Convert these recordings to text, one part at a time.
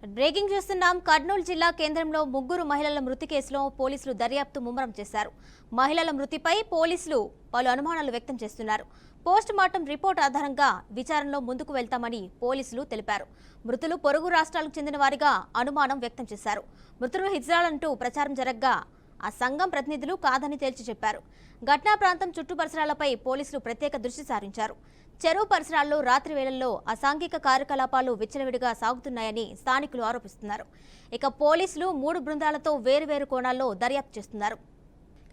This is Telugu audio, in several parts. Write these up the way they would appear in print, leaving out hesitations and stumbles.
బ్రేకింగ్ చూస్తున్నాం. కర్నూలు జిల్లా కేంద్రంలో ముగ్గురు మహిళల మృతి కేసులో పోలీసులు దర్యాప్తు ముమ్మరం చేశారు. మహిళల మృతిపై పోలీసులు పలు అనుమానాలు వ్యక్తం చేస్తున్నారు. పోస్ట్ మార్టం రిపోర్ట్ ఆధారంగా విచారణలో ముందుకు వెళ్తామని పోలీసులు తెలిపారు. మృతులు పొరుగు రాష్ట్రాలకు చెందిన వారిగా అనుమానం వ్యక్తం చేశారు. మృతులు హిజ్రాలంటూ ప్రచారం జరగ్గా ఆ సంఘం ప్రతినిధులు కాదని తేల్చి చెప్పారు. ఘటనా ప్రాంతం చుట్టూ పరిసరాలపై పోలీసులు ప్రత్యేక దృష్టి సారించారు. చెరువు పరిసరాల్లో రాత్రి వేళల్లో అసాంఘిక కార్యకలాపాలు విచ్చలవిడిగా సాగుతున్నాయని స్థానికులు ఆరోపిస్తున్నారు. ఇక పోలీసులు 3 బృందాలతో వేరువేరు కోణాల్లో దర్యాప్తు చేస్తున్నారు.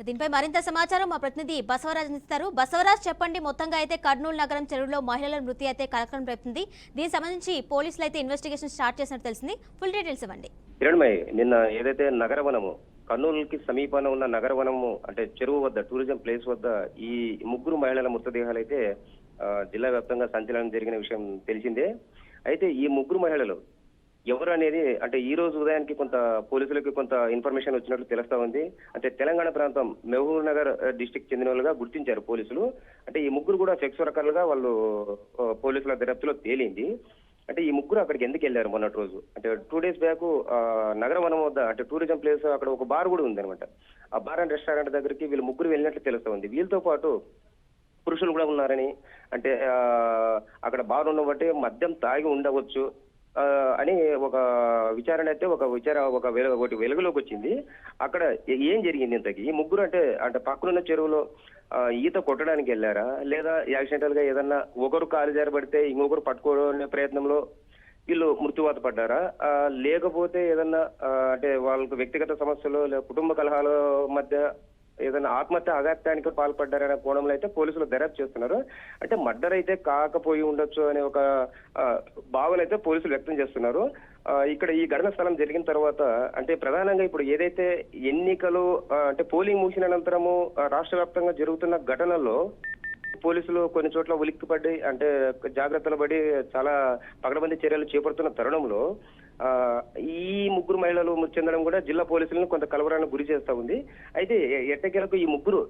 దీనిపై మరింత సమాచారం మా ప్రతినిధి బసవరాజ్ ఇస్తారు. బసవరాజ్, చెప్పండి. మొత్తంగా అయితే కర్నూలు నగరం చెరువులో మహిళల మృతి అయితే కలకలం రేపుతుంది. దీనికి సంబంధించి పోలీసులు అయితే ఇన్వెస్టిగేషన్ స్టార్ట్ చేసినట్టు తెలిసింది. ఫుల్ డీటెయిల్స్ ఇవ్వండి. నిన్న ఏదైతే నగరవనము కర్నూలుకి సమీపాన ఉన్న నగరవనము అంటే చెరువు వద్ద టూరిజం ప్లేస్ వద్ద ఈ ముగ్గురు మహిళల మృతదేహాలు అయితే జిల్లా వ్యాప్తంగా సంచలనం జరిగిన విషయం తెలిసిందే. అయితే ఈ ముగ్గురు మహిళలు ఎవరు అనేది అంటే ఈ రోజు ఉదయానికి కొంత పోలీసులకి కొంత ఇన్ఫర్మేషన్ వచ్చినట్లు తెలుస్తా ఉంది. అంటే తెలంగాణ ప్రాంతం మహబూబ్ నగర్ డిస్టిక్ చెందిన వాళ్ళుగా గుర్తించారు పోలీసులు. అంటే ఈ ముగ్గురు కూడా సెక్స్ వర్కర్లుగా వాళ్ళు పోలీసుల దర్యాప్తులో తేలింది. అంటే ఈ ముగ్గురు అక్కడికి ఎందుకు వెళ్ళారు మొన్నటి రోజు అంటే 2 days బ్యాక్ నగరవనం వద్ద అంటే టూరిజం ప్లేస్ అక్కడ ఒక బార్ కూడా ఉంది అనమాట. ఆ బార్ అండ్ రెస్టారెంట్ దగ్గరికి వీళ్ళు ముగ్గురు వెళ్ళినట్లు తెలుస్తా ఉంది. వీళ్ళతో పాటు పురుషులు కూడా ఉన్నారని అంటే అక్కడ బార్ ఉన్న బట్టి మద్యం తాగి ఉండవచ్చు అని ఒక విచారణ అయితే ఒకటి వెలుగులోకి వచ్చింది. అక్కడ ఏం జరిగింది ఇంతకీ? ఈ ముగ్గురు అంటే పక్కనున్న చెరువులో ఈత కొట్టడానికి వెళ్ళారా, లేదా యాక్సిడెంటల్ గా ఏదన్నా ఒకరు కాలు జారబడితే ఇంకొకరు పట్టుకోనే ప్రయత్నంలో వీళ్ళు మృత్యువాత పడ్డారా, లేకపోతే ఏదన్నా అంటే వాళ్ళకు వ్యక్తిగత సమస్యలు కుటుంబ కలహాల మధ్య ఏదైనా ఆత్మహత్య అఘాత్యానికి పాల్పడ్డారనే కోణంలో అయితే పోలీసులు దర్యాప్తు చేస్తున్నారు. అంటే మర్డర్ అయితే కాకపోయి ఉండొచ్చు అనే ఒక భావన అయితే పోలీసులు వ్యక్తం చేస్తున్నారు. ఇక్కడ ఈ ఘటన స్థలం జరిగిన తర్వాత అంటే ప్రధానంగా ఇప్పుడు ఏదైతే ఎన్నికలు అంటే పోలింగ్ ముగిసిన అనంతరము రాష్ట్ర వ్యాప్తంగా జరుగుతున్న ఘటనల్లో పోలీసులు కొన్ని చోట్ల ఉలిక్కిపడి అంటే జాగ్రత్తలు పడి చాలా పకడ్బందీ చర్యలు చేపడుతున్న తరుణంలో ఈ ముగ్గురు మహిళలు మృతి చెందడం కూడా జిల్లా పోలీసులను కొంత కలవరానికి గురి చేస్తా ఉంది. అయితే ఎట్టకేలకు ఈ ముగ్గురు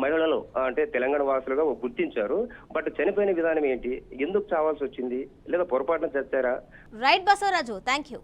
మహిళలు అంటే తెలంగాణ వాసులుగా గుర్తించారు. బట్ చనిపోయిన విధానం ఏంటి, ఎందుకు చావాల్సి వచ్చింది, లేదా పొరపాటున చచ్చారా? Right Basavaraju, thank you.